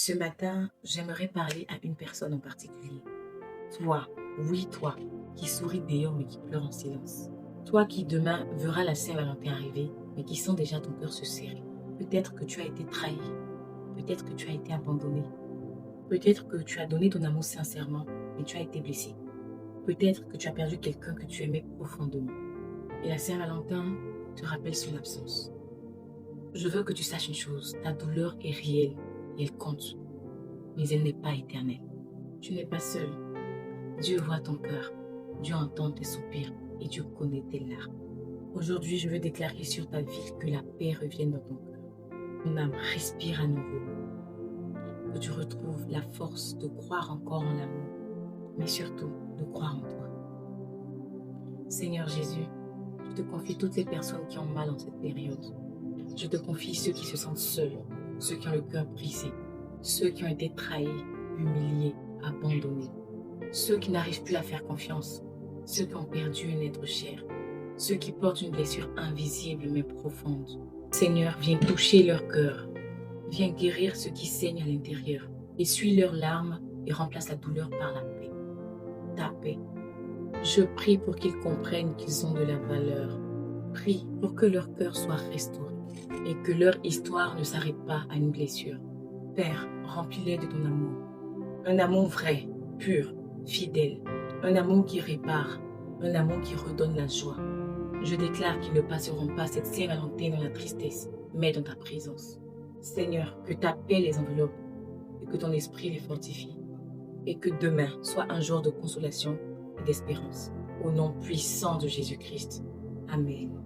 Ce matin, j'aimerais parler à une personne en particulier. Toi, oui toi, qui souris dehors mais qui pleure en silence. Toi qui demain verras la Saint-Valentin arriver, mais qui sent déjà ton cœur se serrer. Peut-être que tu as été trahi, peut-être que tu as été abandonné, peut-être que tu as donné ton amour sincèrement, mais tu as été blessé. Peut-être que tu as perdu quelqu'un que tu aimais profondément. Et la Saint-Valentin te rappelle son absence. Je veux que tu saches une chose, ta douleur est réelle et elle compte, mais elle n'est pas éternelle. Tu n'es pas seul. Dieu voit ton cœur, Dieu entend tes soupirs et Dieu connaît tes larmes. Aujourd'hui, je veux déclarer sur ta vie que la paix revienne dans ton cœur. Ton âme respire à nouveau, que tu retrouves la force de croire encore en l'amour, mais surtout de croire en toi. Seigneur Jésus, je te confie toutes les personnes qui ont mal en cette période. Je te confie ceux qui se sentent seuls, ceux qui ont le cœur brisé, ceux qui ont été trahis, humiliés, abandonnés, ceux qui n'arrivent plus à faire confiance, ceux qui ont perdu un être cher, ceux qui portent une blessure invisible mais profonde. Seigneur, viens toucher leur cœur, viens guérir ceux qui saignent à l'intérieur, essuie leurs larmes et remplace la douleur par la paix. Ta paix. Je prie pour qu'ils comprennent qu'ils ont de la valeur. Prie pour que leur cœur soit restauré et que leur histoire ne s'arrête pas à une blessure. Père, remplis-les de ton amour. Un amour vrai, pur, fidèle. Un amour qui répare. Un amour qui redonne la joie. Je déclare qu'ils ne passeront pas cette Saint-Valentin dans la tristesse, mais dans ta présence. Seigneur, que ta paix les enveloppe et que ton esprit les fortifie. Et que demain soit un jour de consolation et d'espérance. Au nom puissant de Jésus-Christ. Amen.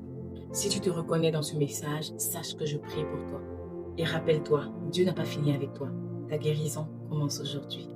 Si tu te reconnais dans ce message, sache que je prie pour toi. Et rappelle-toi, Dieu n'a pas fini avec toi. Ta guérison commence aujourd'hui.